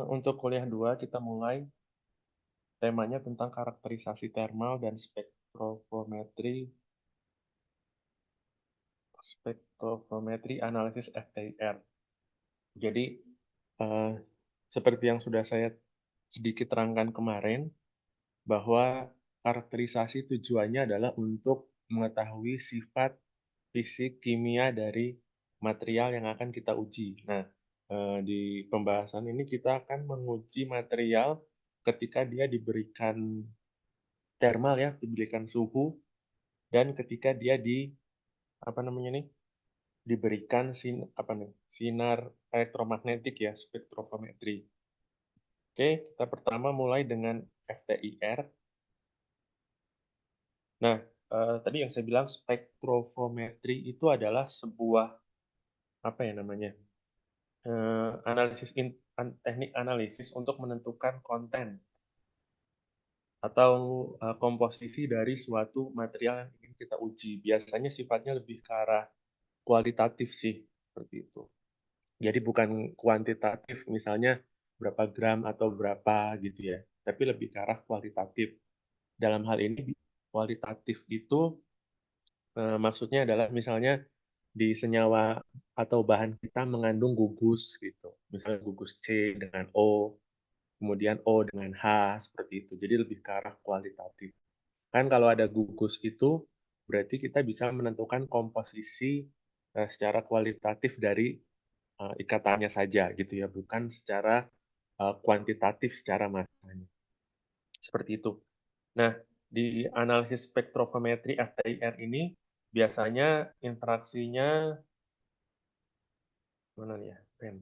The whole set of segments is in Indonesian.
Untuk kuliah 2 kita mulai, temanya tentang karakterisasi termal dan spektrometri analisis FTIR. Jadi, eee, seperti yang sudah saya sedikit terangkan kemarin, bahwa karakterisasi tujuannya adalah untuk mengetahui sifat fisik kimia dari material yang akan kita uji. Nah, di pembahasan ini kita akan menguji material ketika dia diberikan termal ya, diberikan suhu, dan ketika dia apa namanya nih, diberikan sinar elektromagnetik ya, spektrofometri. Oke, kita pertama mulai dengan FTIR. Nah, tadi yang saya bilang spektrofometri itu adalah sebuah, apa ya namanya, analisis teknik analisis untuk menentukan konten atau, komposisi dari suatu material yang ingin kita uji. Biasanya sifatnya lebih ke arah kualitatif sih, seperti itu. Jadi bukan kuantitatif, misalnya berapa gram atau berapa gitu ya, tapi lebih ke arah kualitatif. Dalam hal ini kualitatif itu, maksudnya adalah misalnya di senyawa atau bahan kita mengandung gugus gitu, misalnya gugus C dengan O, kemudian O dengan H, seperti itu. Jadi lebih ke arah kualitatif. Kan kalau ada gugus itu, berarti kita bisa menentukan komposisi, secara kualitatif dari, ikatannya saja gitu ya, bukan secara, kuantitatif secara massanya, seperti itu. Nah, di analisis spektrofometri FTIR ini biasanya interaksinya mana nih ya, pen.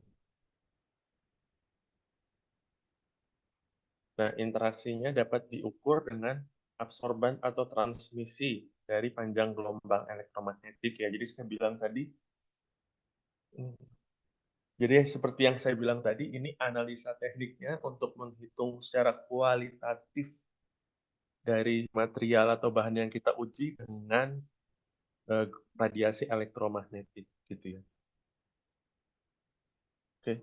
Nah, interaksinya dapat diukur dengan absorban atau transmisi dari panjang gelombang elektromagnetik ya. Jadi saya bilang tadi, jadi seperti yang saya bilang tadi, ini analisa tekniknya untuk menghitung secara kualitatif dari material atau bahan yang kita uji dengan, radiasi elektromagnetik gitu ya. Oke.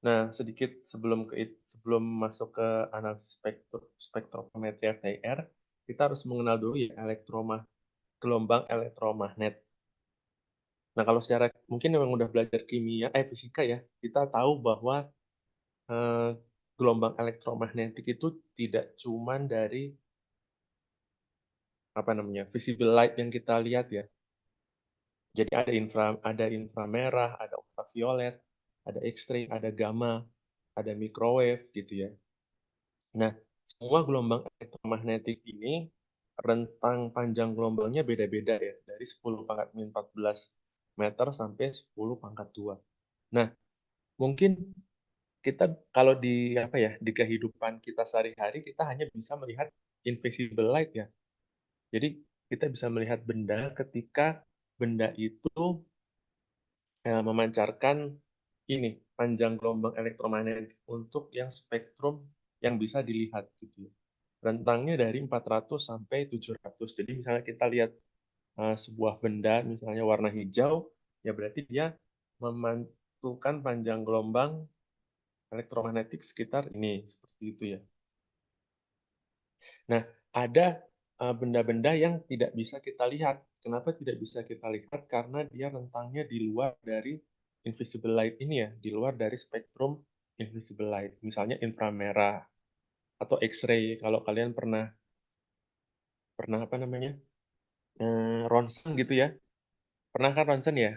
Nah, sedikit sebelum masuk ke analisis spektrometri FTIR, kita harus mengenal dulu ya gelombang elektromagnet. Nah, kalau secara mungkin memang udah belajar fisika ya, kita tahu bahwa, eee, gelombang elektromagnetik itu tidak cuman dari, apa namanya, visible light yang kita lihat ya. Jadi ada inframerah, ada ultraviolet, ada X-ray, ada gamma, ada microwave gitu ya. Nah, semua gelombang elektromagnetik ini rentang panjang gelombangnya beda-beda ya, dari 10⁻14 meter sampai 10⁻². Nah, mungkin kita kalau di apa ya, di kehidupan kita sehari-hari kita hanya bisa melihat invisible light ya. Jadi kita bisa melihat benda ketika benda itu, memancarkan ini, panjang gelombang elektromagnetik untuk yang spektrum yang bisa dilihat gitu ya. Rentangnya dari 400 sampai 700. Jadi misalnya kita lihat, sebuah benda misalnya warna hijau, ya berarti dia memantulkan panjang gelombang elektromagnetik sekitar ini, seperti itu ya. Nah, ada, benda-benda yang tidak bisa kita lihat. Kenapa tidak bisa kita lihat? Karena dia rentangnya di luar dari invisible light ini ya, di luar dari spektrum invisible light. Misalnya inframerah atau X-ray, kalau kalian pernah pernah apa namanya, ronsen gitu ya. Pernah kan ronsen ya?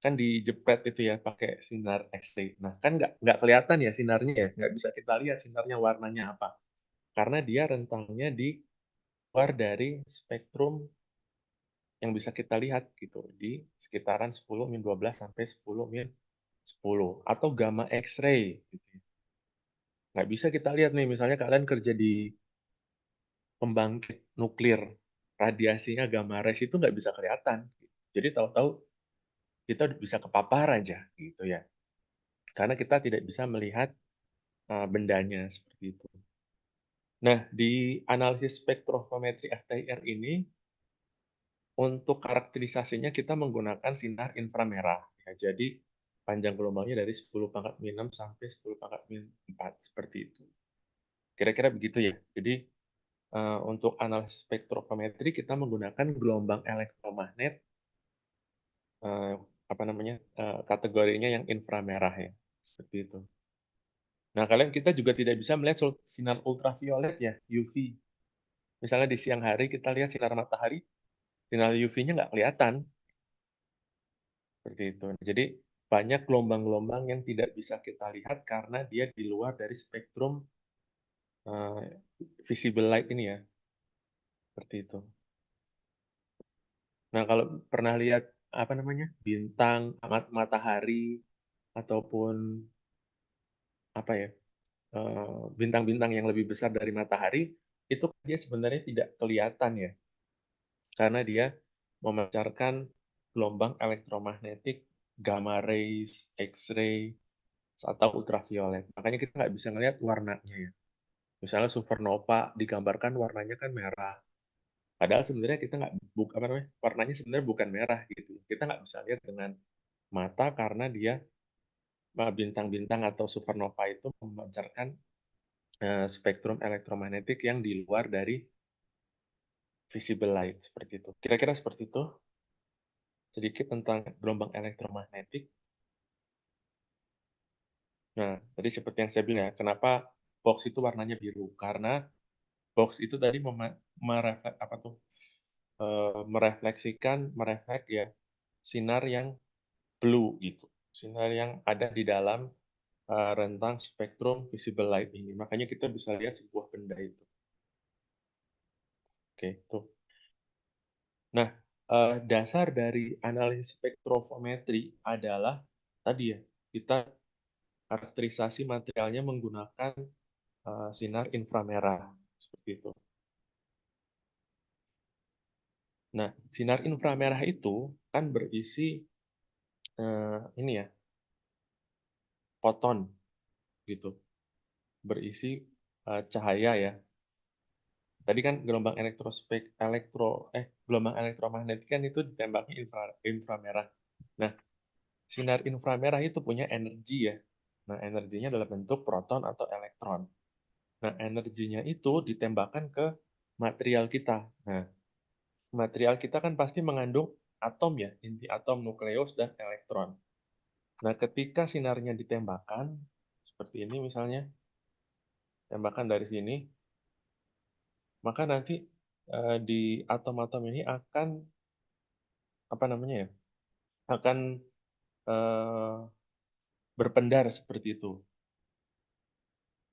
Kan dijepret itu ya pakai sinar X-ray. Nah, kan nggak kelihatan ya sinarnya ya, nggak bisa kita lihat sinarnya warnanya apa. Karena dia rentangnya di luar dari spektrum yang bisa kita lihat gitu, di sekitaran 10-12 sampai 10-10 atau gamma X-ray gitu ya. Nggak bisa kita lihat nih, misalnya kalian kerja di pembangkit nuklir, radiasinya gamma rays itu nggak bisa kelihatan. Jadi tahu-tahu kita bisa kepapar aja gitu ya. Karena kita tidak bisa melihat, bendanya seperti itu. Nah, di analisis spektrofometri FTIR ini, untuk karakterisasinya kita menggunakan sinar inframerah. Ya, jadi panjang gelombangnya dari 10 pangkat min 6 sampai 10 pangkat min 4, seperti itu. Kira-kira begitu ya. Jadi, untuk analisis spektrometri kita menggunakan gelombang elektromagnet, eee, apa namanya, kategorinya yang inframerah ya, seperti itu. Nah, kita juga tidak bisa melihat sinar ultraviolet ya, UV. Misalnya di siang hari kita lihat sinar matahari, sinar UV-nya nggak kelihatan, seperti itu. Jadi, banyak gelombang-gelombang yang tidak bisa kita lihat karena dia di luar dari spektrum, eee, visible light ini ya, seperti itu. Nah, kalau pernah lihat, apa namanya, bintang, matahari, ataupun apa ya, bintang-bintang yang lebih besar dari matahari, itu dia sebenarnya tidak kelihatan ya, karena dia memancarkan gelombang elektromagnetik, gamma rays, X-ray, atau ultraviolet. Makanya kita nggak bisa ngelihat warnanya ya. Misalnya supernova digambarkan warnanya kan merah, padahal sebenarnya kita nggak apa namanya, warnanya sebenarnya bukan merah gitu. Kita nggak bisa lihat dengan mata karena dia bintang-bintang atau supernova itu memancarkan spektrum elektromagnetik yang di luar dari visible light, seperti itu. Kira-kira seperti itu, sedikit tentang gelombang elektromagnetik. Nah, tadi seperti yang saya bilang ya, kenapa box itu warnanya biru? Karena box itu tadi apa tuh, mereflek ya, sinar yang blue gitu, sinar yang ada di dalam, rentang spektrum visible light ini. Makanya kita bisa lihat sebuah benda itu. Oke, tuh. Nah, dasar dari analisis spektrometri adalah tadi ya, kita karakterisasi materialnya menggunakan, sinar inframerah, seperti itu. Nah, sinar inframerah itu kan berisi, ini ya, foton gitu, berisi, cahaya ya. Tadi kan gelombang elektromagnetik kan itu ditembaknya inframerah. Nah, sinar inframerah itu punya energi ya. Nah, energinya dalam bentuk proton atau elektron. Nah, energinya itu ditembakkan ke material kita. Nah, material kita kan pasti mengandung atom ya, inti atom, nukleus, dan elektron. Nah, ketika sinarnya ditembakkan, seperti ini misalnya, tembakan dari sini, maka nanti di atom-atom ini akan, apa namanya ya, akan eh, berpendar seperti itu.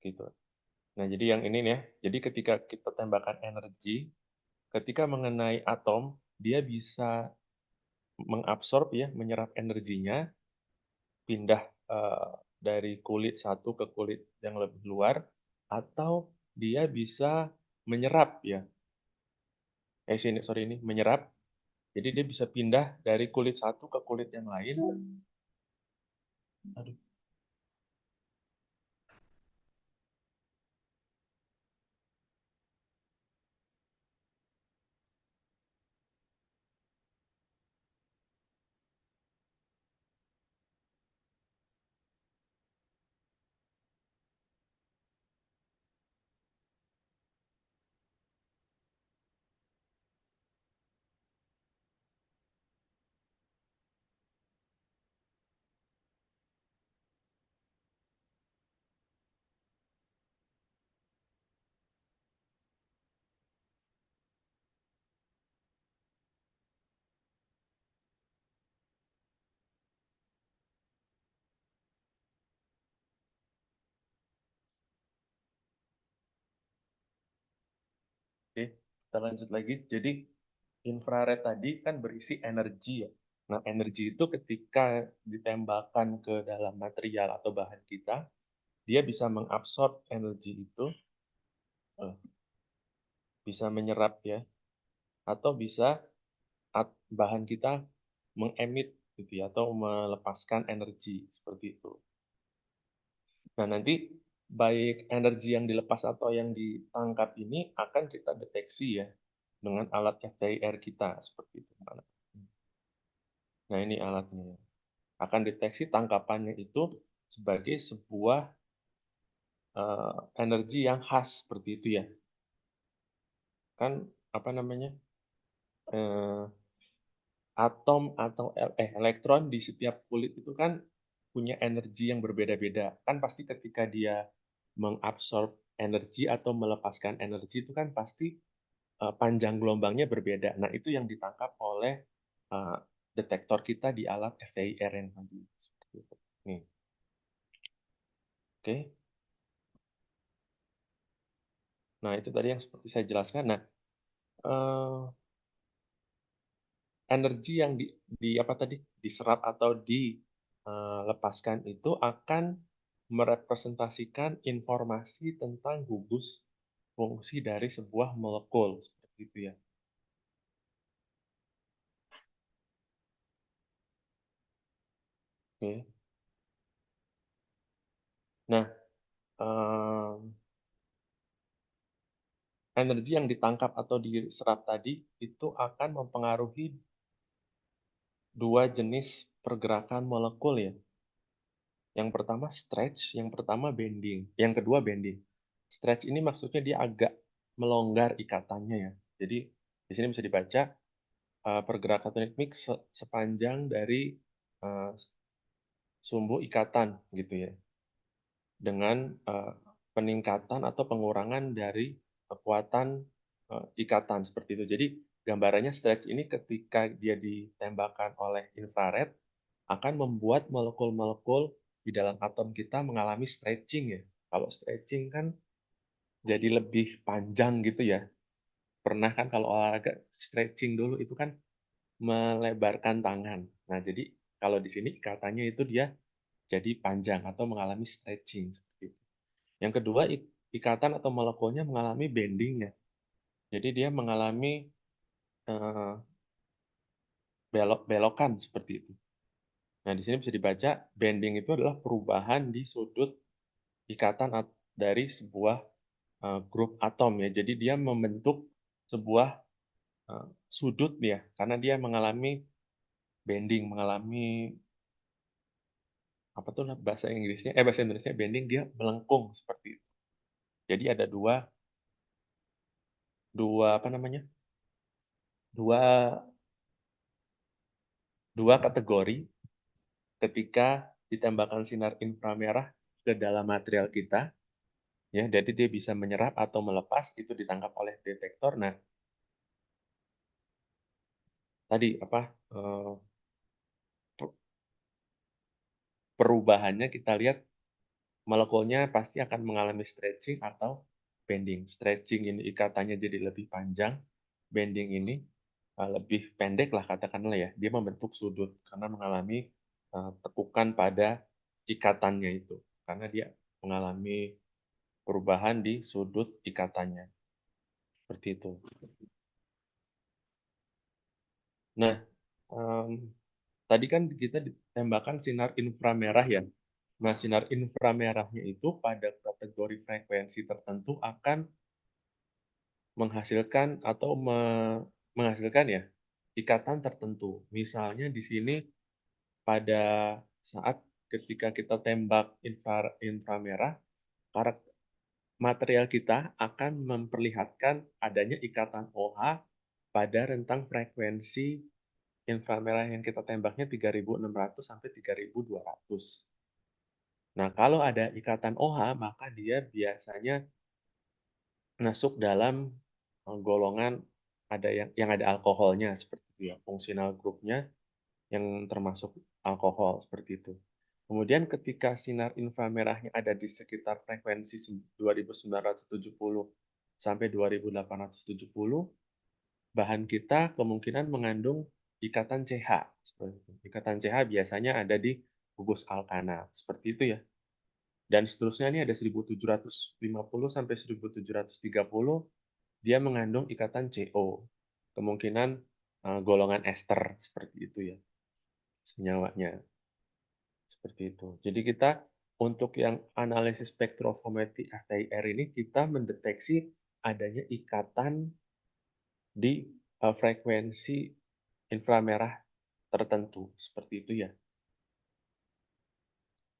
Gitu. Nah, jadi yang ini nih ya, jadi ketika kita tembakan energi, ketika mengenai atom, dia bisa mengabsorb ya, menyerap energinya, pindah dari kulit satu ke kulit yang lebih luar, atau dia bisa menyerap ya, ini menyerap, jadi dia bisa pindah dari kulit satu ke kulit yang lain. Aduh, oke, kita lanjut lagi. Jadi infrared tadi kan berisi energi ya. Nah, energi itu ketika ditembakkan ke dalam material atau bahan kita, dia bisa mengabsorb energi itu, eh, bisa menyerap ya, atau bisa bahan kita mengemit gitu ya, atau melepaskan energi seperti itu. Nah, nanti baik energi yang dilepas atau yang ditangkap ini akan kita deteksi ya dengan alat FTIR kita seperti itu. Nah, ini alatnya. akan deteksi tangkapannya itu sebagai sebuah energi yang khas seperti itu ya. Kan apa namanya, eee, atom atau elektron di setiap kulit itu kan punya energi yang berbeda-beda. Kan pasti ketika dia mengabsorb energi atau melepaskan energi itu kan pasti, panjang gelombangnya berbeda. Nah, itu yang ditangkap oleh, eee, detektor kita di alat FTIR yang tadi, seperti itu. Nih, oke. Nah, itu tadi yang seperti saya jelaskan. Nah, eee, energi yang di apa tadi, diserap atau dilepaskan itu akan merepresentasikan informasi tentang gugus fungsi dari sebuah molekul, seperti itu ya. Oke. Nah, mmm, energi yang ditangkap atau diserap tadi itu akan mempengaruhi 2 jenis pergerakan molekul ya. Yang pertama stretch, yang pertama bending, yang kedua bending. Stretch ini maksudnya dia agak melonggar ikatannya ya. Jadi di sini bisa dibaca, pergerakan ritmik sepanjang dari, eee, sumbu ikatan gitu ya. Dengan, peningkatan atau pengurangan dari kekuatan, ikatan seperti itu. Jadi gambarannya stretch ini ketika dia ditembakkan oleh infrared akan membuat molekul-molekul di dalam atom kita mengalami stretching ya. Kalau stretching kan jadi lebih panjang gitu ya. Pernah kan kalau olahraga stretching dulu itu kan melebarkan tangan. Nah, jadi kalau di sini ikatannya itu dia jadi panjang atau mengalami stretching seperti itu. Yang kedua, ikatan atau molekulnya mengalami bending ya. Jadi dia mengalami, eee, belok-belokan seperti itu. Nah, di sini bisa dibaca bending itu adalah perubahan di sudut ikatan dari sebuah, grup atom ya. Jadi dia membentuk sebuah, sudut ya, karena dia mengalami bending, mengalami apa tuh bahasa Inggrisnya bahasa Indonesia bending, dia melengkung seperti itu. Jadi ada dua dua apa namanya, dua dua kategori ketika ditembakkan sinar inframerah ke dalam material kita, ya, jadi dia bisa menyerap atau melepas, itu ditangkap oleh detektor. Nah, tadi apa, pe perubahannya kita lihat molekulnya pasti akan mengalami stretching atau bending. Stretching ini ikatannya jadi lebih panjang, bending ini, lebih pendek lah katakanlah ya, dia membentuk sudut karena mengalami, tekukan pada ikatannya itu, karena dia mengalami perubahan di sudut ikatannya, seperti itu. Nah, mmm, tadi kan kita ditembakkan sinar inframerah ya. Nah, sinar inframerahnya itu pada kategori frekuensi tertentu akan menghasilkan atau menghasilkan ya, ikatan tertentu. Misalnya di sini pada saat ketika kita tembak inframerah, material kita akan memperlihatkan adanya ikatan OH pada rentang frekuensi inframerah yang kita tembaknya 3.600 sampai 3.200. Nah, kalau ada ikatan OH, maka dia biasanya masuk dalam, golongan ada yang ada alkoholnya seperti itu ya, fungsional grupnya yang termasuk alkohol, seperti itu. Kemudian ketika sinar inframerahnya ada di sekitar frekuensi 2.970 sampai 2.870, bahan kita kemungkinan mengandung ikatan CH, seperti itu. Ikatan CH biasanya ada di gugus alkana, seperti itu ya. Dan seterusnya ini ada 1.750 sampai 1.730, dia mengandung ikatan CO. Kemungkinan, golongan ester, seperti itu ya, senyawanya, seperti itu. Jadi kita untuk yang analisis spektrofometri FTIR ini, kita mendeteksi adanya ikatan di, frekuensi inframerah tertentu, seperti itu ya.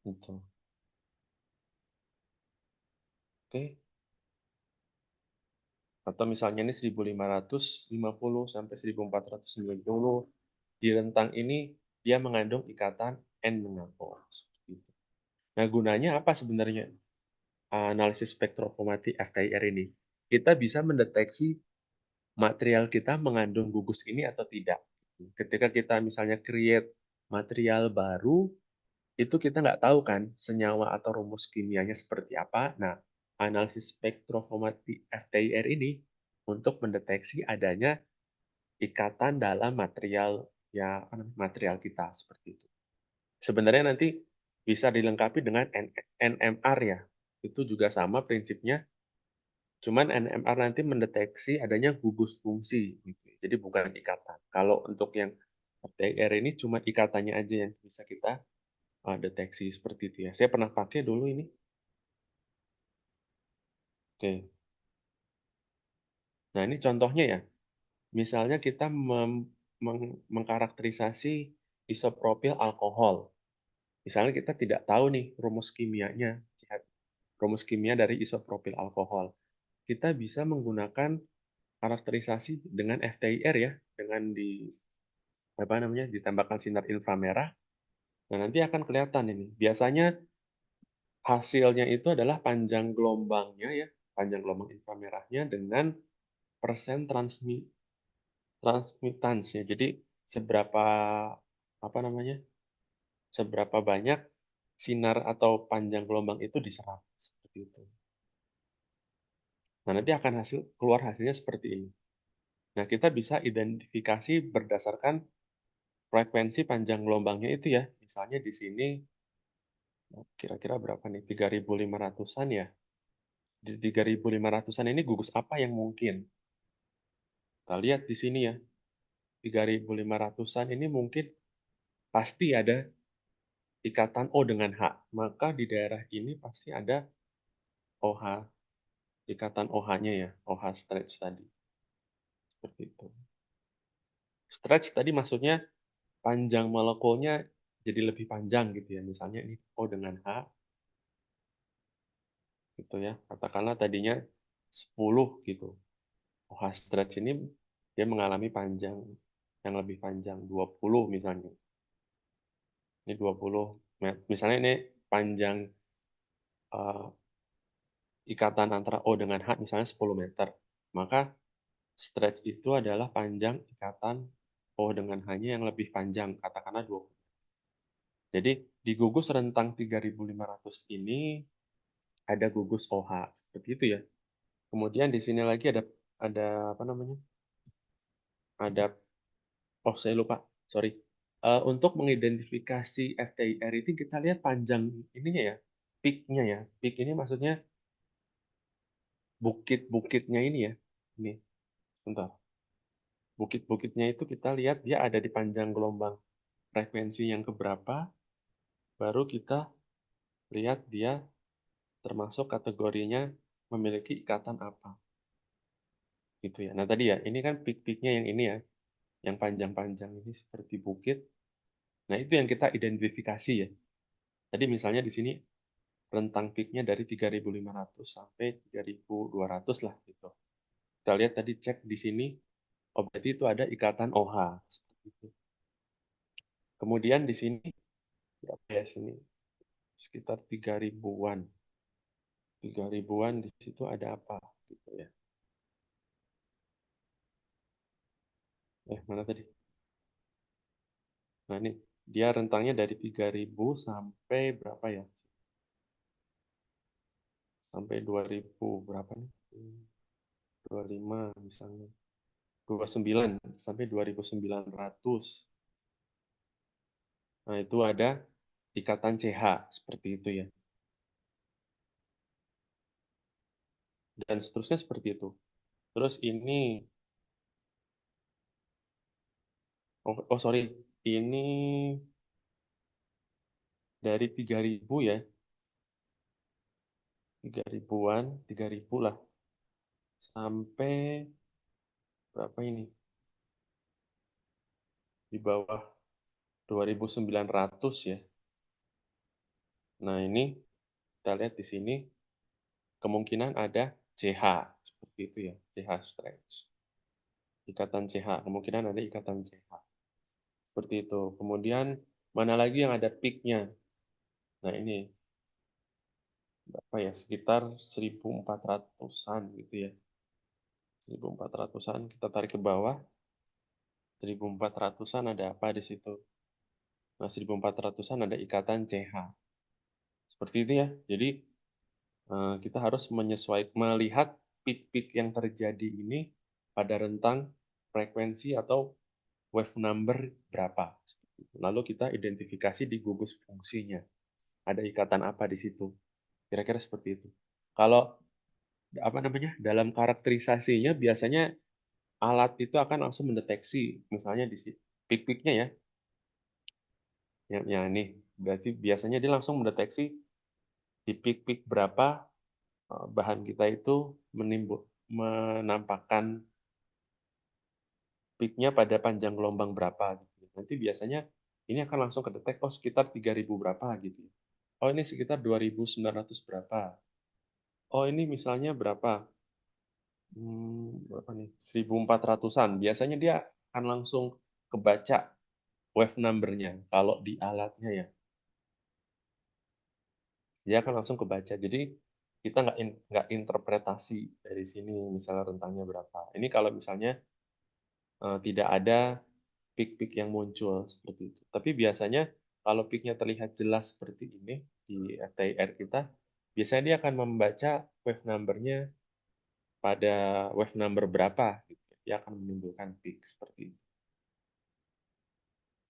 Gitu. Oke. Atau misalnya ini 1550 sampai 1490. Di rentang ini dia mengandung ikatan N dengan O. Seperti itu. Nah, gunanya apa sebenarnya analisis spektrofotometri FTIR ini? Kita bisa mendeteksi material kita mengandung gugus ini atau tidak. Ketika kita misalnya create material baru, itu kita nggak tahu kan senyawa atau rumus kimianya seperti apa. Nah, analisis spektrofotometri FTIR ini untuk mendeteksi adanya ikatan dalam material ya material kita seperti itu. Sebenarnya nanti bisa dilengkapi dengan NMR ya. Itu juga sama prinsipnya. Cuman NMR nanti mendeteksi adanya gugus fungsi gitu. Jadi bukan ikatan. Kalau untuk yang FTIR ini cuma ikatannya aja yang bisa kita deteksi seperti itu ya. Saya pernah pakai dulu ini. Oke. Nah, ini contohnya ya. Misalnya kita mengkarakterisasi isopropil alkohol. Misalnya kita tidak tahu nih rumus kimianya, rumus kimia dari isopropil alkohol. Kita bisa menggunakan karakterisasi dengan FTIR ya, dengan ditambahkan sinar inframerah. Nah, nanti akan kelihatan ini. Biasanya hasilnya itu adalah panjang gelombangnya ya, panjang gelombang inframerahnya dengan persen transmitansinya. Jadi seberapa apa namanya? Seberapa banyak sinar atau panjang gelombang itu diserap seperti itu. Nah, nanti akan keluar hasilnya seperti ini. Nah, kita bisa identifikasi berdasarkan frekuensi panjang gelombangnya itu ya. Misalnya di sini kira-kira berapa nih? 3.500-an ya. Di 3.500-an ini gugus apa yang mungkin? Kita lihat di sini ya. 3.500-an ini mungkin pasti ada ikatan O dengan H. Maka di daerah ini pasti ada OH, ikatan OH-nya ya, OH stretch tadi. Seperti itu. Stretch tadi maksudnya panjang molekulnya jadi lebih panjang gitu ya. Misalnya ini O dengan H, gitu ya. Katakanlah tadinya 10 gitu. OH stretch ini dia mengalami panjang yang lebih panjang, 20 misalnya. Ini 20. Misalnya ini panjang uh, ikatan antara O dengan H misalnya 10 meter. Maka stretch itu adalah panjang ikatan O dengan H-nya yang lebih panjang, katakanlah 20. Jadi di gugus rentang 3.500 ini ada gugus OH seperti itu ya. Kemudian di sini lagi ada apa namanya? Ada saya lupa, sorry. Untuk mengidentifikasi FTIR itu kita lihat panjang ininya ya, peak-nya ya. Peak ini maksudnya bukit-bukitnya ini ya. Ini, bentar. Bukit-bukitnya itu kita lihat dia ada di panjang gelombang frekuensi yang keberapa, baru kita lihat dia termasuk kategorinya memiliki ikatan apa. Gitu ya. Nah tadi ya, ini kan peak-peaknya yang ini ya, yang panjang-panjang ini seperti bukit. Nah itu yang kita identifikasi ya. Tadi misalnya di sini rentang peak-nya dari 3.500 sampai 3.200 lah gitu. Kita lihat tadi cek di sini, oh berarti itu ada ikatan OH. Seperti itu. Kemudian di sini, berapa ya sini? Sekitar 3.000-an. 3.000-an di situ ada apa? Gitu ya. Mana tadi? Nah ini, dia rentangnya dari 3.000 sampai berapa ya? Sampai 2.000 berapa nih? 25 misalnya. 29 sampai 2.900. Nah, itu ada ikatan CH seperti itu ya. Dan seterusnya seperti itu. Terus ini sorry, ini dari 3.000 ya. 3.000-an, 3.000 lah. Sampai berapa ini? Di bawah 2.900 ya. Nah, ini kita lihat di sini kemungkinan ada CH, seperti itu ya, CH stretch. Ikatan CH, kemungkinan ada ikatan CH. Seperti itu. Kemudian mana lagi yang ada peak-nya? Nah, ini berapa ya? Sekitar 1400-an gitu ya. 1400-an kita tarik ke bawah. 1400-an ada apa di situ? Nah, 1400-an ada ikatan CH. Seperti itu ya. Jadi kita harus melihat peak-peak yang terjadi ini pada rentang frekuensi atau wave number berapa. Lalu kita identifikasi di gugus fungsinya. Ada ikatan apa di situ? Kira-kira seperti itu. Kalau apa namanya dalam karakterisasinya biasanya alat itu akan langsung mendeteksi, misalnya di peak-peaknya ya, yang ini berarti biasanya dia langsung mendeteksi di peak-peak berapa bahan kita itu menampakkan peak-nya pada panjang gelombang berapa gitu. Nanti biasanya ini akan langsung kedetek oh sekitar 3000 berapa gitu. Oh ini sekitar 2900 berapa. Oh ini misalnya berapa? Berapa nih? 1400-an. Biasanya dia akan langsung kebaca wave number-nya kalau di alatnya ya. Dia akan langsung kebaca. Jadi kita nggak interpretasi dari sini misalnya rentangnya berapa. Ini kalau misalnya tidak ada peak-peak yang muncul seperti itu. Tapi biasanya kalau peak-nya terlihat jelas seperti ini di FTIR kita, biasanya dia akan membaca wave number-nya pada wave number berapa. Gitu. Dia akan menimbulkan peak seperti itu.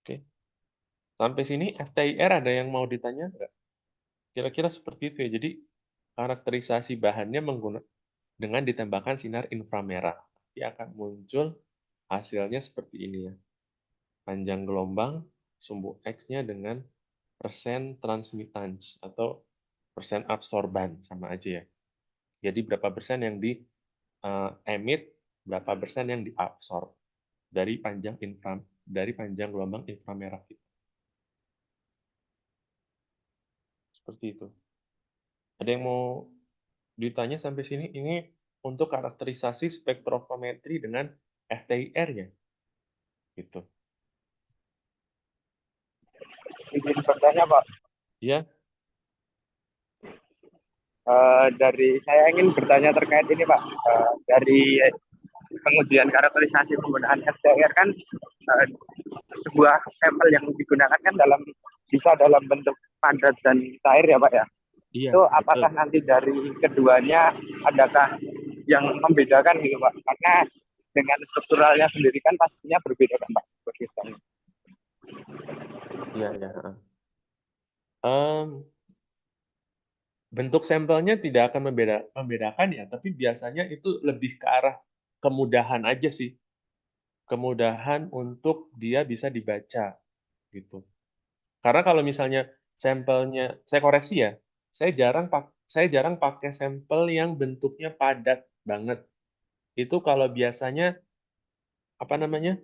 Oke. Sampai sini FTIR ada yang mau ditanya nggak? Kira-kira seperti itu ya. Jadi karakterisasi bahannya dengan ditembakkan sinar inframerah. Dia akan muncul hasilnya seperti ini ya. Panjang gelombang, sumbu X-nya dengan persen transmittance atau persen absorban, sama aja ya. Jadi berapa persen yang di emit, berapa persen yang diabsorb dari panjang gelombang inframerah itu. Seperti itu. Ada yang mau ditanya sampai sini? Ini untuk karakterisasi spektrofometri dengan FTIR ya. Gitu. Izin bertanya Pak. Ya. Dari saya ingin bertanya terkait ini Pak. Dari pengujian karakterisasi penggunaan FTIR kan sebuah sampel yang digunakan kan bisa dalam bentuk padat dan cair ya Pak ya. Iya, Itu betul. apakah nanti dari keduanya adakah yang membedakan gitu Pak? Karena dengan strukturalnya sendiri kan pastinya berbeda kan Pak. Iya, iya. Bentuk sampelnya tidak akan membedakan ya, tapi biasanya itu lebih ke arah kemudahan aja sih. Kemudahan untuk dia bisa dibaca gitu. Karena kalau misalnya sampelnya, saya koreksi ya, saya jarang pakai sampel yang bentuknya padat banget. Itu kalau biasanya apa namanya?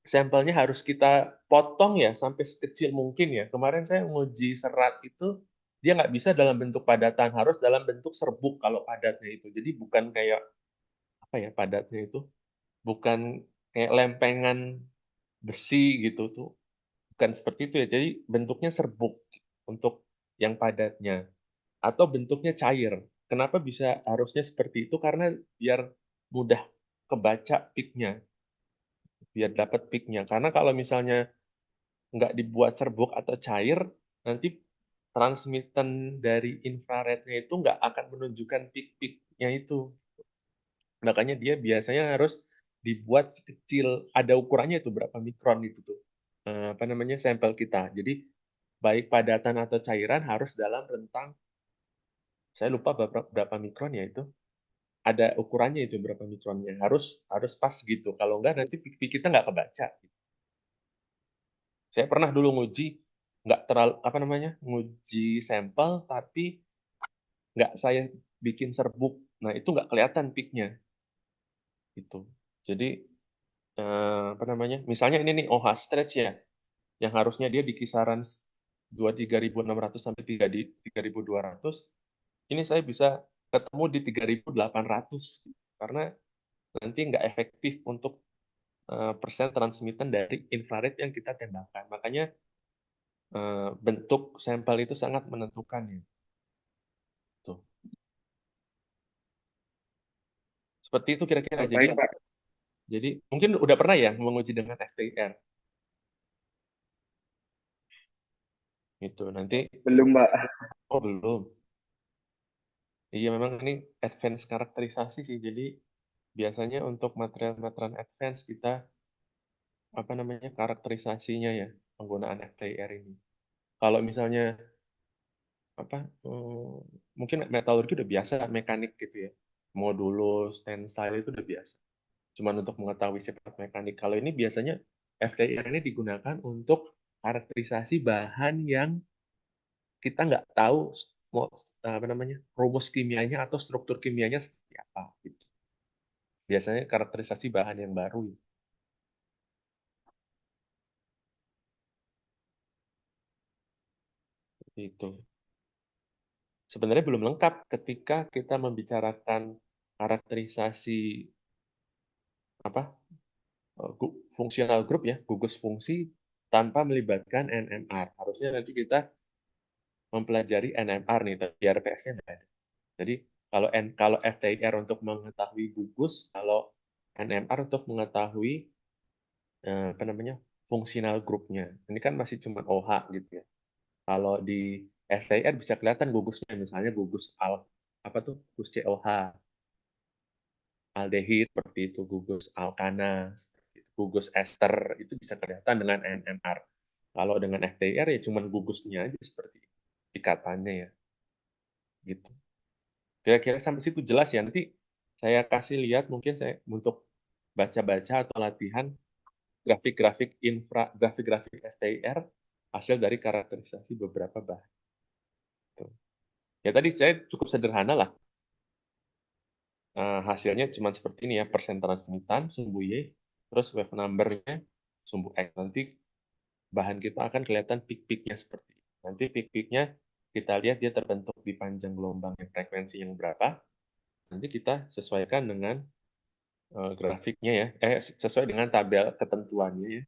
Sampelnya harus kita potong ya sampai sekecil mungkin ya. Kemarin saya nguji serat itu dia nggak bisa dalam bentuk padatan, harus dalam bentuk serbuk kalau padatnya itu. Jadi bukan kayak apa ya padatnya itu, bukan kayak lempengan besi gitu tuh, bukan seperti itu ya. Jadi bentuknya serbuk untuk yang padatnya atau bentuknya cair. Kenapa bisa harusnya seperti itu? Karena biar mudah kebaca peak-nya, biar dapat peak-nya. Karena kalau misalnya nggak dibuat serbuk atau cair, nanti transmitten dari infrarednya itu nggak akan menunjukkan peak-peaknya itu. Makanya dia biasanya harus dibuat sekecil, ada ukurannya itu berapa mikron itu tuh. Apa namanya sampel kita. Jadi baik padatan atau cairan harus dalam rentang, saya lupa berapa mikron ya itu. Ada ukurannya itu berapa mikronnya. Harus harus pas gitu. Kalau nggak nanti peak kita nggak kebaca. Saya pernah dulu nguji, nggak terlalu apa namanya, nguji sampel tapi nggak saya bikin serbuk. Nah, itu nggak kelihatan peak-nya, gitu. Jadi, apa namanya, misalnya ini nih OH stretch ya, yang harusnya dia di kisaran 23.600 sampai 3.200, ini saya bisa ketemu di 3.800 karena nanti nggak efektif untuk persen transmitten dari infrared yang kita tembakkan. Makanya bentuk sampel itu sangat menentukan ya. Tuh. Seperti itu kira-kira. Oh, baik, Pak. Jadi mungkin udah pernah ya menguji dengan FTIR. Gitu. Nanti Belum, Pak. oh belum. Iya memang ini advance karakterisasi sih. Jadi biasanya untuk material-material advance kita apa namanya karakterisasinya ya penggunaan FTIR ini. Kalau misalnya apa mungkin metalurgi udah biasa mekanik gitu ya. Modulus, tensile itu udah biasa. Cuman untuk mengetahui sifat mekanik. Kalau ini biasanya FTIR ini digunakan untuk karakterisasi bahan yang kita nggak tahu apa namanya rumus kimianya atau struktur kimianya seperti apa. Gitu. Biasanya karakterisasi bahan yang baru. Seperti itu. Sebenarnya belum lengkap ketika kita membicarakan karakterisasi apa fungsional grup ya, gugus fungsi tanpa melibatkan NMR. Harusnya nanti kita mempelajari NMR nih, tapi RPS-nya nggak ada. Jadi kalau FTIR untuk mengetahui gugus, kalau NMR untuk mengetahui apa namanya fungsional grupnya. Ini kan masih cuma OH gitu ya. Kalau di FTIR bisa kelihatan gugusnya, misalnya gugus apa tuh gugus COH, aldehid seperti itu, gugus alkana, gugus ester itu bisa kelihatan dengan NMR. Kalau dengan FTIR ya cuma gugusnya aja seperti ikatannya ya, gitu. Kira-kira sampai situ jelas ya. Nanti saya kasih lihat mungkin saya untuk baca-baca atau latihan grafik-grafik FTIR hasil dari karakterisasi beberapa bahan. Tuh. Ya tadi saya cukup sederhana lah. Hasilnya cuma seperti ini ya, persen transmitan, sumbu Y, terus wave number-nya, sumbu X. Nanti bahan kita akan kelihatan peak-peaknya seperti ini. Nanti peak-peaknya kita lihat dia terbentuk di panjang gelombang yang frekuensi yang berapa. Nanti kita sesuaikan dengan grafiknya ya, sesuai dengan tabel ketentuannya ya.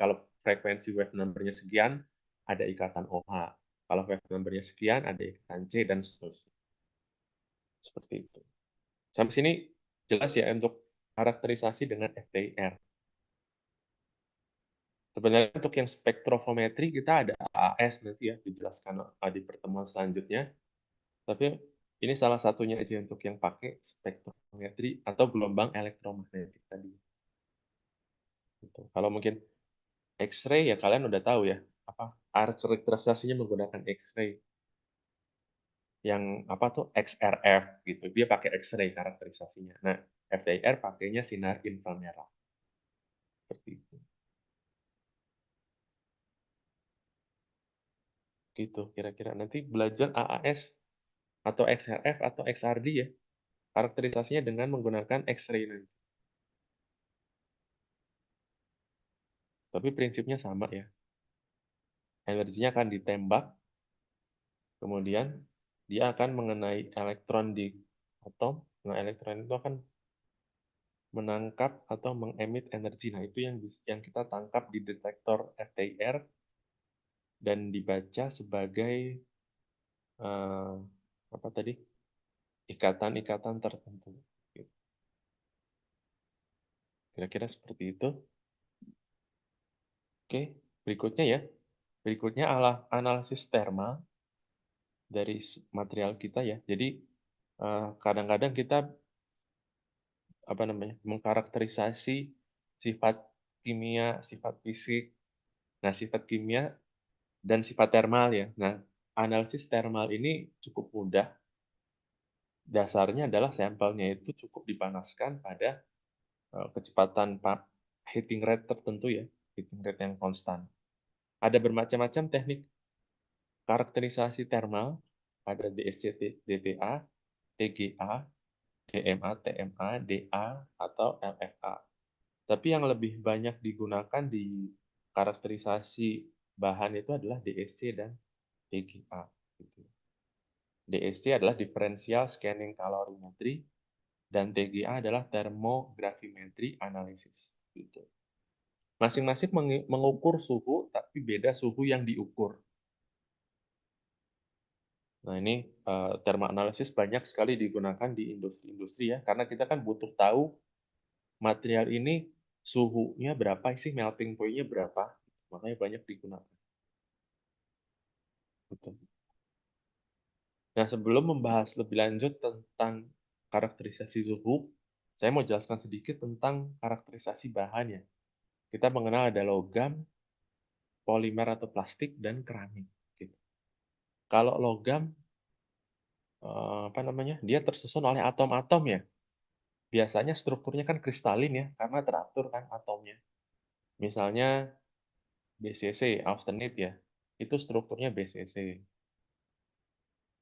Kalau frekuensi wave number-nya sekian, ada ikatan OH. Kalau wave number-nya sekian, ada ikatan C dan seterusnya. Seperti itu. Sampai sini jelas ya untuk karakterisasi dengan FTIR. Sebenarnya untuk yang spektrofometri kita ada AAS nanti ya dijelaskan di pertemuan selanjutnya. Tapi ini salah satunya aja untuk yang pakai spektrometri atau gelombang elektromagnetik tadi. Gitu. Kalau mungkin X-ray ya kalian udah tahu ya apa karakterisasinya menggunakan X-ray yang apa tuh XRF gitu. Dia pakai X-ray karakterisasinya. Nah, FTIR pakainya sinar inframerah. Seperti itu. Gitu kira-kira. Nanti belajar AAS atau XRF atau XRD ya. Karakterisasinya dengan menggunakan X-ray nanti. Tapi prinsipnya sama ya. Energinya akan ditembak, kemudian dia akan mengenai elektron di atom. Nah, elektron itu akan menangkap atau mengemit energi. Nah, itu yang kita tangkap di detektor FTIR dan dibaca sebagai apa tadi? Ikatan-ikatan tertentu. Kira-kira seperti itu. Oke, berikutnya ya. Berikutnya analisis thermal dari material kita ya. Jadi kadang-kadang kita apa namanya mengkarakterisasi sifat kimia, sifat fisik, nah sifat kimia dan sifat thermal ya. Nah, analisis thermal ini cukup mudah. Dasarnya adalah sampelnya itu cukup dipanaskan pada kecepatan heating rate tertentu ya, heating rate yang konstan. Ada bermacam-macam teknik karakterisasi thermal, ada DSCT, DTA, TGA, DMA, TMA, DA, atau LFA. Tapi yang lebih banyak digunakan di karakterisasi bahan itu adalah DSC dan TGA. Gitu. DSC adalah differential scanning calorimetry dan TGA adalah thermographimetry analysis. Gitu. Masing-masing mengukur suhu, tapi beda suhu yang diukur. Nah, ini thermoanalisis banyak sekali digunakan di industri-industri ya, karena kita kan butuh tahu material ini suhunya berapa sih, melting point-nya berapa, makanya banyak digunakan. Betul. Nah, sebelum membahas lebih lanjut tentang karakterisasi suhu, saya mau jelaskan sedikit tentang karakterisasi bahan ya. Kita mengenal ada logam, polimer atau plastik, dan keramik. Gitu. Kalau logam, dia tersusun oleh atom-atom ya. Biasanya strukturnya kan kristalin ya, karena teratur kan atomnya. Misalnya BCC, austenit ya, itu strukturnya BCC.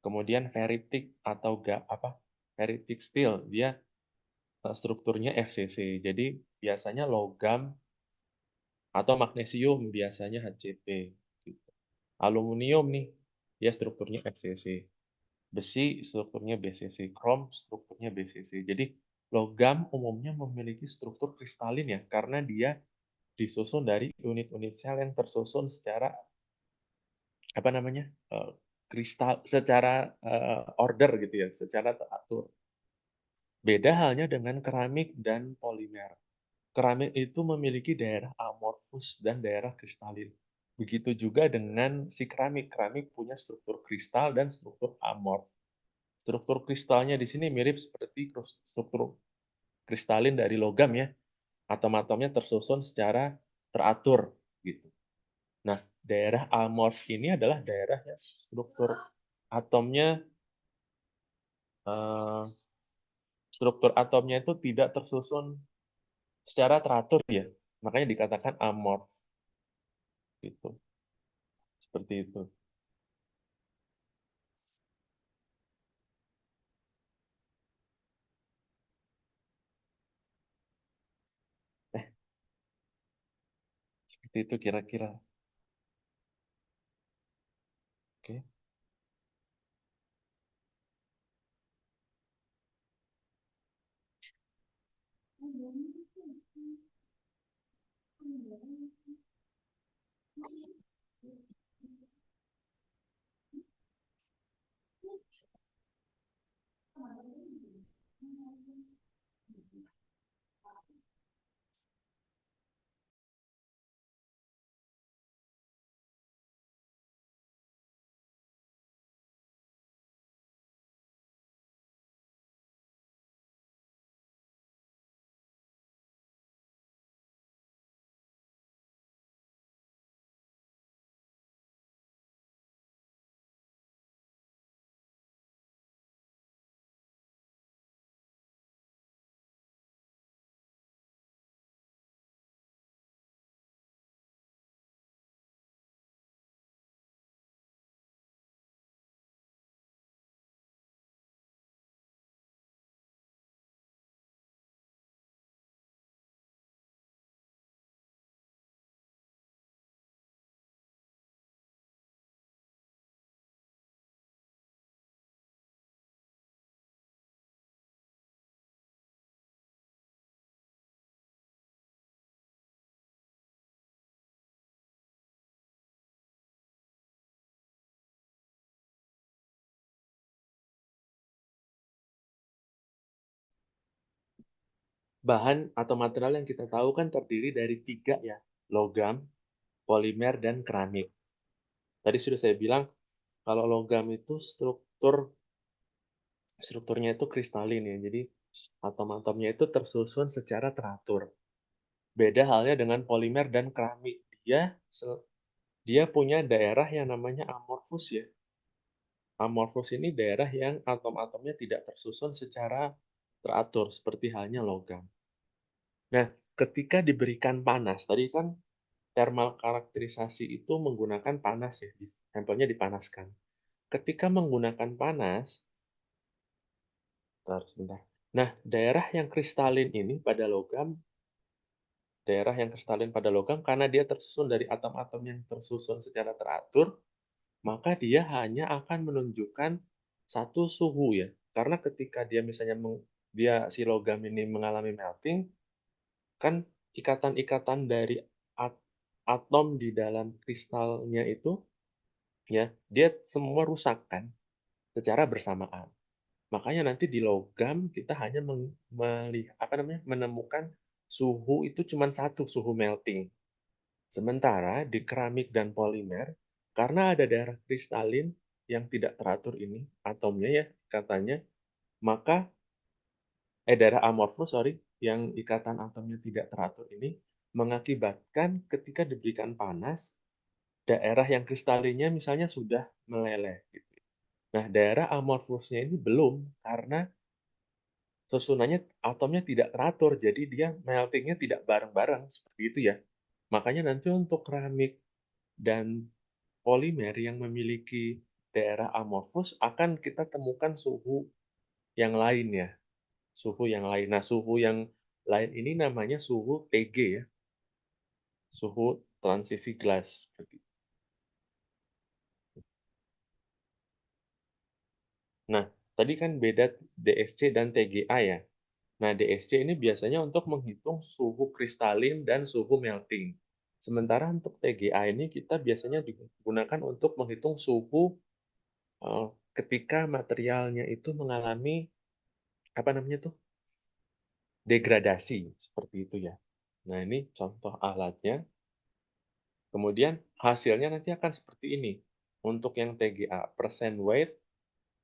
Kemudian ferritic atau ferritic steel, dia strukturnya FCC. Jadi biasanya logam atau magnesium biasanya HCP. Gitu. Aluminium nih, dia strukturnya FCC. Besi strukturnya BCC, krom strukturnya BCC. Jadi logam umumnya memiliki struktur kristalin ya, karena dia disusun dari unit-unit sel yang tersusun secara kristal, secara order gitu ya, secara teratur. Beda halnya dengan keramik dan polimer. Keramik itu memiliki daerah amorfus dan daerah kristalin. Begitu juga dengan si keramik. Keramik punya struktur kristal dan struktur amorf. Struktur kristalnya di sini mirip seperti struktur kristalin dari logam ya. Atom-atomnya tersusun secara teratur gitu. Nah, daerah amorf ini adalah daerah yang struktur atomnya eh, struktur atomnya itu tidak tersusun secara teratur ya. Makanya dikatakan amorf gitu. Seperti itu. Eh, Seperti itu kira-kira. Oke. Bahan atau material yang kita tahu kan terdiri dari 3 ya. Logam, polimer, dan keramik. Tadi sudah saya bilang, kalau logam itu strukturnya itu kristalin ya. Jadi atom-atomnya itu tersusun secara teratur. Beda halnya dengan polimer dan keramik. Dia punya daerah yang namanya amorfus ya. Amorfus ini daerah yang atom-atomnya tidak tersusun secara teratur, seperti halnya logam. Nah, ketika diberikan panas, tadi kan thermal karakterisasi itu menggunakan panas ya, sampelnya dipanaskan. Ketika menggunakan panas, sebentar. Nah, daerah yang kristalin ini pada logam daerah yang kristalin pada logam karena dia tersusun dari atom-atom yang tersusun secara teratur, maka dia hanya akan menunjukkan satu suhu ya. Karena ketika dia misalnya si logam ini mengalami melting, kan ikatan-ikatan dari atom di dalam kristalnya itu ya, dia semua rusak kan secara bersamaan. Makanya nanti di logam kita hanya menemukan suhu itu cuma satu, suhu melting. Sementara di keramik dan polimer, karena ada daerah kristalin yang tidak teratur ini, atomnya ya katanya, maka daerah amorfus, sorry, yang ikatan atomnya tidak teratur ini, mengakibatkan ketika diberikan panas, daerah yang kristalinnya misalnya sudah meleleh. Gitu. Nah, daerah amorfusnya ini belum, karena susunannya atomnya tidak teratur, jadi dia meltingnya tidak bareng-bareng, seperti itu ya. Makanya nanti untuk keramik dan polimer yang memiliki daerah amorfus akan kita temukan suhu yang lain ya, suhu yang lain. Nah, suhu yang lain ini namanya suhu TG ya, suhu transisi gelas. Nah, tadi kan beda DSC dan TGA ya. Nah, DSC ini biasanya untuk menghitung suhu kristalin dan suhu melting. Sementara untuk TGA ini kita biasanya digunakan untuk menghitung suhu ketika materialnya itu mengalami apa namanya tuh degradasi seperti itu ya. Nah, ini contoh alatnya. Kemudian hasilnya nanti akan seperti ini. Untuk yang TGA, persen weight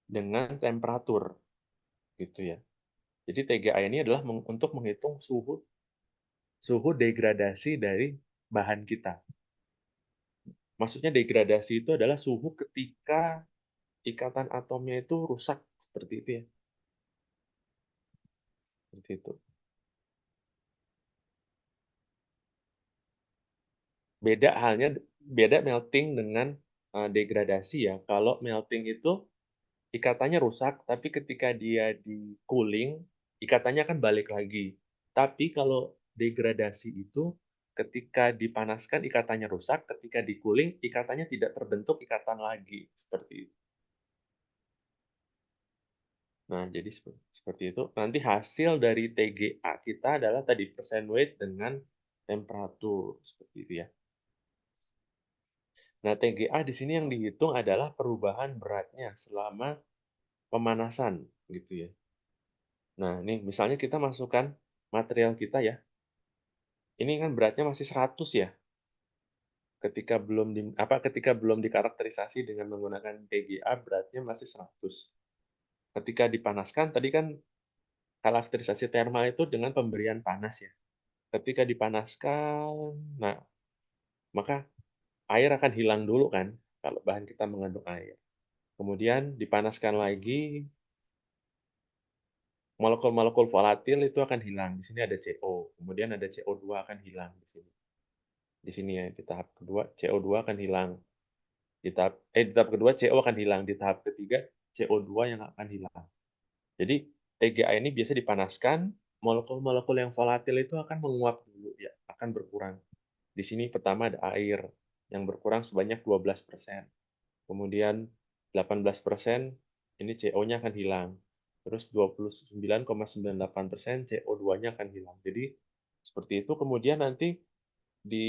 dengan temperatur gitu ya. Jadi TGA ini adalah untuk menghitung suhu suhu degradasi dari bahan kita. Maksudnya degradasi itu adalah suhu ketika ikatan atomnya itu rusak seperti itu ya. Seperti itu. Beda melting dengan degradasi ya. Kalau melting itu ikatannya rusak, tapi ketika dia di cooling, ikatannya akan balik lagi. Tapi kalau degradasi itu ketika dipanaskan ikatannya rusak, ketika di cooling ikatannya tidak terbentuk ikatan lagi seperti itu. Nah, jadi seperti itu. Nanti hasil dari TGA kita adalah tadi percent weight dengan temperatur seperti itu ya. Nah, TGA di sini yang dihitung adalah perubahan beratnya selama pemanasan gitu ya. Nah, nih misalnya kita masukkan material kita ya. Ini kan beratnya masih 100 ya. Ketika belum dikarakterisasi dengan menggunakan TGA beratnya masih 100. Ketika dipanaskan tadi kan karakterisasi termal itu dengan pemberian panas ya. Ketika dipanaskan, nah maka air akan hilang dulu kan kalau bahan kita mengandung air. Kemudian dipanaskan lagi, molekul-molekul volatil itu akan hilang. Di sini ada CO, kemudian ada CO2 akan hilang di sini. Di sini ya, di tahap kedua CO2 akan hilang. Di tahap kedua CO akan hilang, di tahap ketiga CO2 yang akan hilang. Jadi TGA ini biasa dipanaskan, molekul-molekul yang volatil itu akan menguap dulu ya, akan berkurang. Di sini pertama ada air yang berkurang sebanyak 12%. Kemudian 18% ini CO-nya akan hilang. Terus 29,98% CO2-nya akan hilang. Jadi seperti itu. Kemudian nanti di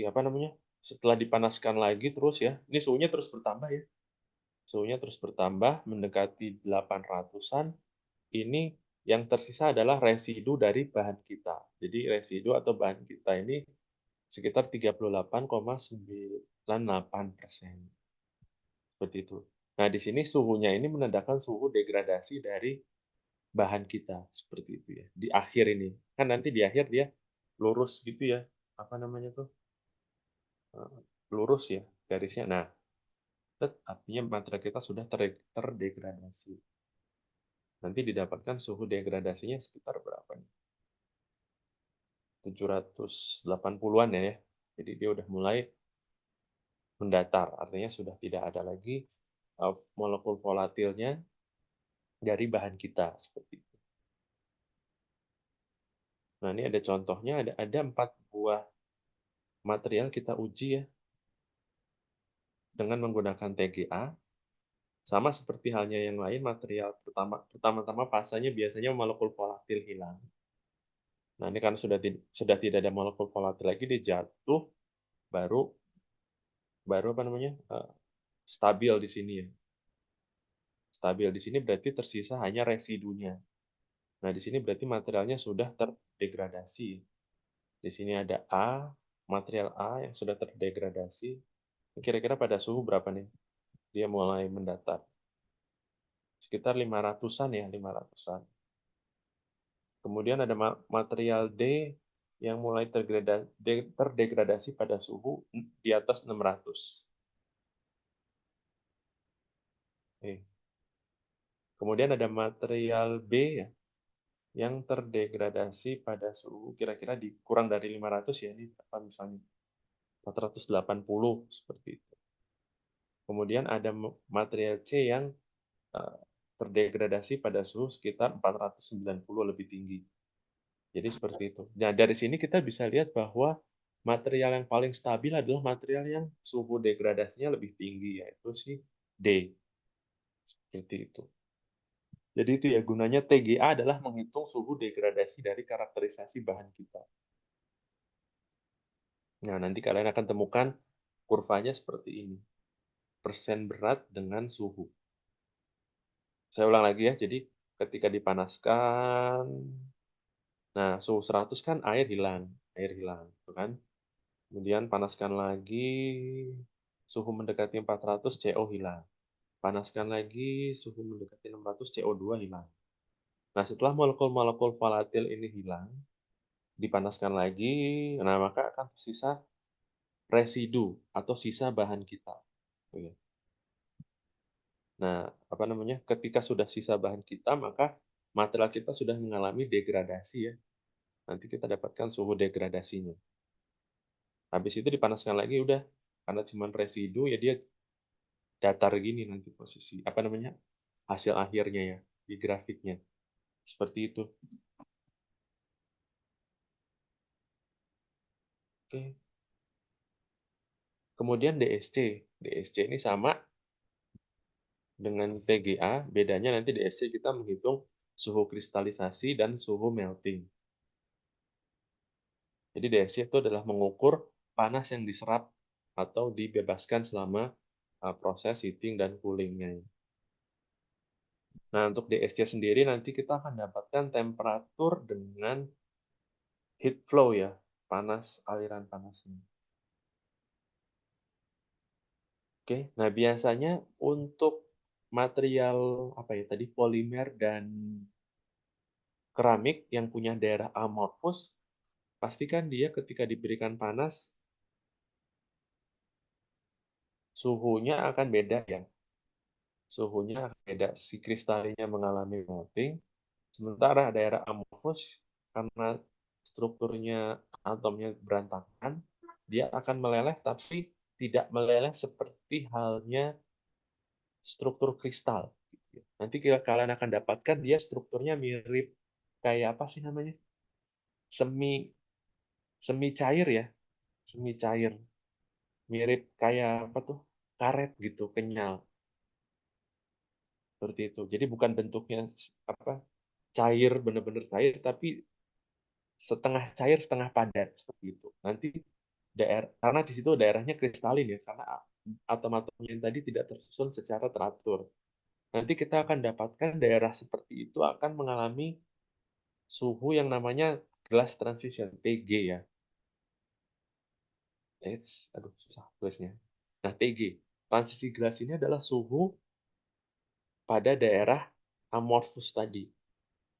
apa namanya? Setelah dipanaskan lagi terus ya. Ini suhunya terus bertambah ya. Suhunya terus bertambah mendekati 800-an. Ini yang tersisa adalah residu dari bahan kita. Jadi residu atau bahan kita ini sekitar 38,98%. Seperti itu. Nah, di sini suhunya ini menandakan suhu degradasi dari bahan kita, seperti itu ya. Di akhir ini, kan nanti di akhir dia lurus gitu ya, apa namanya tuh, lurus ya garisnya. Nah, artinya material kita sudah terdegradasi. Nanti didapatkan suhu degradasinya sekitar berapa nih? 780-an ya. Jadi dia udah mulai mendatar, artinya sudah tidak ada lagi molekul volatilnya dari bahan kita seperti itu. Nah, ini ada contohnya, ada 4 buah material kita uji ya, dengan menggunakan TGA, sama seperti halnya yang lain, material pertama-tama fasenya biasanya molekul volatil hilang. Nah, ini karena sudah tidak ada molekul volatil lagi, dia jatuh, baru baru apa namanya, stabil di sini ya. Stabil di sini berarti tersisa hanya residunya. Nah, di sini berarti materialnya sudah terdegradasi. Di sini ada A, material A yang sudah terdegradasi. Kira-kira pada suhu berapa nih? Dia mulai mendatar. Sekitar 500-an ya, 500-an. Kemudian ada material D yang mulai terdegradasi pada suhu di atas 600. Kemudian ada material B ya, yang terdegradasi pada suhu kira-kira kurang dari 500 ya, ini apa misalnya 480 seperti itu. Kemudian ada material C yang terdegradasi pada suhu sekitar 490 lebih tinggi. Jadi seperti itu. Nah, dari sini kita bisa lihat bahwa material yang paling stabil adalah material yang suhu degradasinya lebih tinggi, yaitu si D. Seperti itu. Jadi itu ya, gunanya TGA adalah menghitung suhu degradasi dari karakterisasi bahan kita. Nah, nanti kalian akan temukan kurvanya seperti ini. Persen berat dengan suhu. Saya ulang lagi ya, jadi ketika dipanaskan, nah suhu 100 kan air hilang, gitu kan. Kemudian panaskan lagi, suhu mendekati 400, CO hilang. Panaskan lagi, suhu mendekati 600, CO2 hilang. Nah, setelah molekul-molekul volatil ini hilang, dipanaskan lagi, nah maka akan tersisa residu atau sisa bahan kita. Nah, apa namanya? Ketika sudah sisa bahan kita, maka material kita sudah mengalami degradasi ya. Nanti kita dapatkan suhu degradasinya. Habis itu dipanaskan lagi udah, karena cuma residu ya dia datar gini nanti posisi apa namanya? Hasil akhirnya ya di grafiknya. Seperti itu. Oke. Kemudian DSC. DSC ini sama dengan TGA, bedanya nanti DSC kita menghitung suhu kristalisasi dan suhu melting. Jadi DSC itu adalah mengukur panas yang diserap atau dibebaskan selama proses heating dan cooling-nya. Nah, untuk DSC sendiri nanti kita akan dapatkan temperatur dengan heat flow ya, aliran panasnya. Oke, nah biasanya untuk material apa ya tadi polimer dan keramik yang punya daerah amorphous, pastikan dia ketika diberikan panas suhunya akan beda ya. Suhunya akan beda, si kristalnya mengalami melting, sementara daerah amorphous karena strukturnya atomnya berantakan, dia akan meleleh tapi tidak meleleh seperti halnya struktur kristal. Nanti kalian akan dapatkan dia strukturnya mirip kayak apa sih namanya? Semi semi cair ya, semi cair. Mirip kayak apa tuh? Karet gitu, kenyal. Seperti itu. Jadi bukan bentuknya apa? Cair, benar-benar cair, tapi setengah cair, setengah padat seperti itu. Nanti karena di situ daerahnya kristalin ya, karena atom-atomnya yang tadi tidak tersusun secara teratur. Nanti kita akan dapatkan daerah seperti itu akan mengalami suhu yang namanya glass transition, TG ya. Aduh, susah tulisnya. Nah, TG. Transisi glass ini adalah suhu pada daerah amorphous tadi.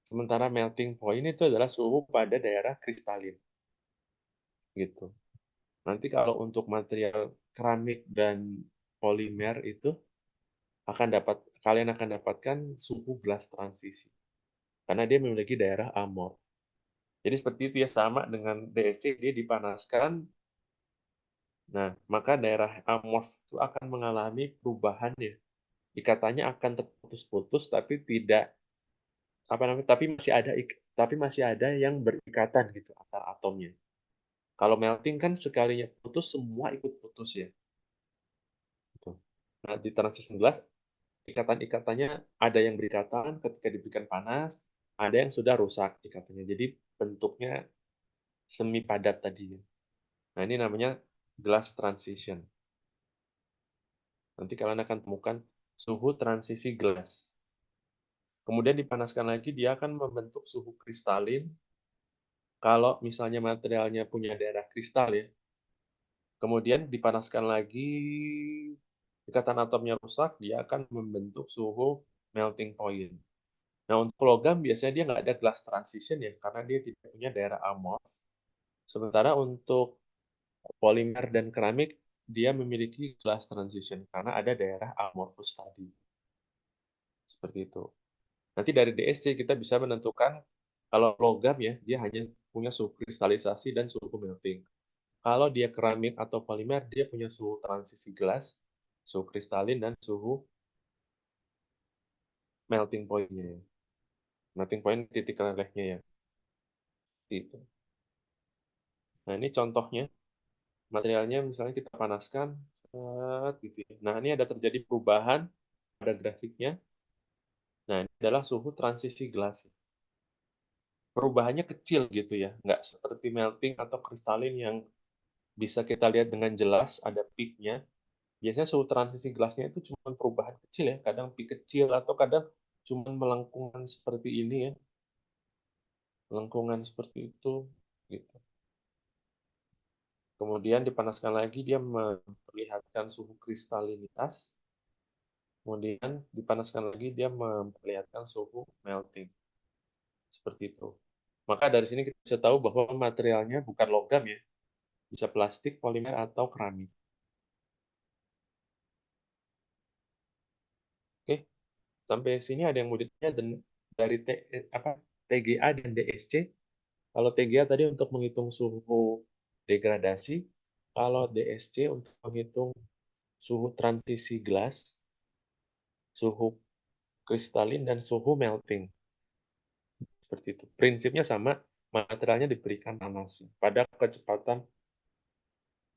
Sementara melting point itu adalah suhu pada daerah kristalin. Gitu. Nanti kalau untuk material keramik dan polimer itu kalian akan dapatkan suhu glass transisi. Karena dia memiliki daerah amorf. Jadi seperti itu ya, sama dengan DSC, dia dipanaskan. Nah, maka daerah amorf itu akan mengalami perubahan ya. Ikatannya akan terputus-putus tapi tidak tapi masih ada tapi masih ada yang berikatan gitu antar atomnya. Kalau melting kan sekalinya putus, semua ikut putus ya, gitu. Nah, di transition glass, ikatan-ikatannya ada yang berikatan ketika diberikan panas, ada yang sudah rusak ikatannya. Jadi bentuknya semi padat tadi. Nah, ini namanya glass transition. Nanti kalian akan temukan suhu transisi gelas. Kemudian dipanaskan lagi, dia akan membentuk suhu kristalin. Kalau misalnya materialnya punya daerah kristal ya, kemudian dipanaskan lagi, ikatan atomnya rusak, dia akan membentuk suhu melting point. Nah, untuk logam biasanya dia nggak ada glass transition ya, karena dia tidak punya daerah amorf. Sementara untuk polimer dan keramik, dia memiliki glass transition, karena ada daerah amorphous tadi. Seperti itu. Nanti dari DSC kita bisa menentukan, kalau logam ya, dia hanya punya suhu kristalisasi dan suhu melting. Kalau dia keramik atau polimer, dia punya suhu transisi gelas, suhu kristalin, dan suhu melting point-nya. Melting point titik lelehnya ya. Gitu. Nah, ini contohnya. Materialnya misalnya kita panaskan, gitu ya. Nah, ini ada terjadi perubahan pada grafiknya. Nah, ini adalah suhu transisi gelas. Perubahannya kecil gitu ya, nggak seperti melting atau kristalin yang bisa kita lihat dengan jelas ada peak-nya. Biasanya suhu transisi gelasnya itu cuma perubahan kecil ya, kadang peak kecil atau kadang cuma melengkungan seperti ini ya, melengkungan seperti itu, gitu. Kemudian dipanaskan lagi, dia memperlihatkan suhu kristalinitas. Kemudian dipanaskan lagi, dia memperlihatkan suhu melting. Seperti itu. Maka dari sini kita bisa tahu bahwa materialnya bukan logam ya, bisa plastik, polimer, atau keramik. Oke, sampai sini ada yang mau ditanya dari TGA dan DSC. Kalau TGA tadi untuk menghitung suhu degradasi, kalau DSC untuk menghitung suhu transisi gelas, suhu kristalin, dan suhu melting. Seperti itu. Prinsipnya sama, materialnya diberikan panas pada kecepatan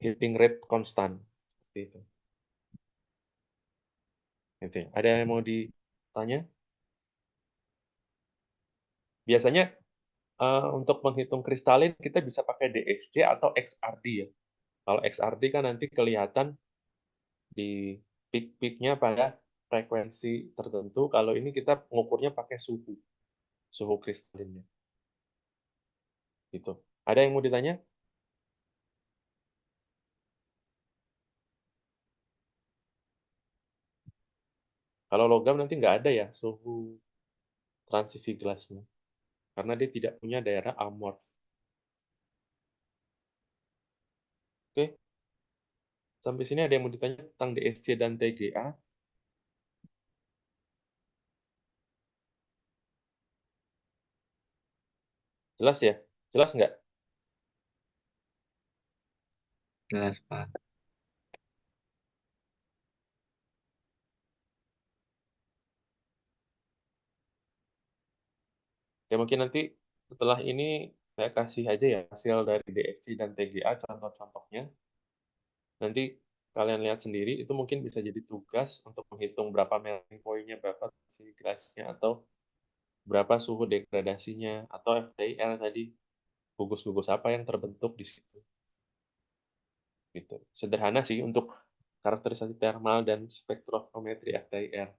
heating rate konstan. Seperti itu. Gitu ya. Ada yang mau ditanya? Biasanya untuk menghitung kristalin kita bisa pakai DSC atau XRD ya. Kalau XRD kan nanti kelihatan di peak-peaknya pada frekuensi tertentu. Kalau ini kita mengukurnya pakai suhu, suhu kristalinnya. Gitu. Ada yang mau ditanya? Kalau logam nanti nggak ada ya suhu transisi gelasnya, karena dia tidak punya daerah amorf. Oke, sampai sini ada yang mau ditanya tentang DSC dan TGA? Jelas ya? Jelas nggak? Jelas, Pak. Ya mungkin nanti setelah ini saya kasih aja ya hasil dari DSC dan TGA, contoh-contohnya. Nanti kalian lihat sendiri, itu mungkin bisa jadi tugas untuk menghitung berapa melting point-nya, berapa transisi gelasnya, atau berapa suhu degradasinya, atau FTIR tadi, gugus-gugus apa yang terbentuk di situ. Gitu. Sederhana sih untuk karakterisasi thermal dan spektrometri FTIR.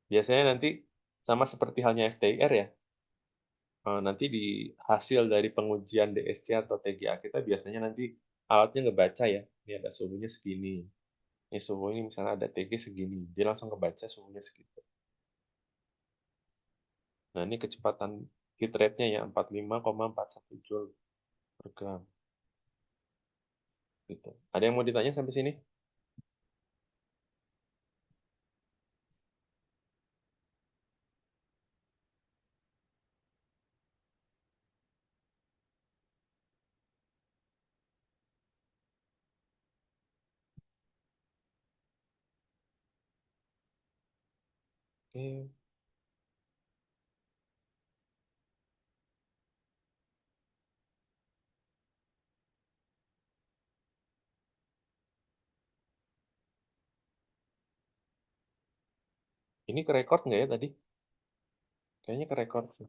Biasanya nanti sama seperti halnya FTIR ya, nanti di hasil dari pengujian DSC atau TGA kita biasanya nanti alatnya ngebaca ya, ini ada suhunya segini, ini suhu ini misalnya ada TG segini, dia langsung ngebaca suhunya segitu. Nah, ini kecepatan heat rate-nya ya 45,41 Joule per gram. Gitu. Ada yang mau ditanya sampai sini? Oke. Ini ke record nggak ya tadi? Kayaknya ke record sih.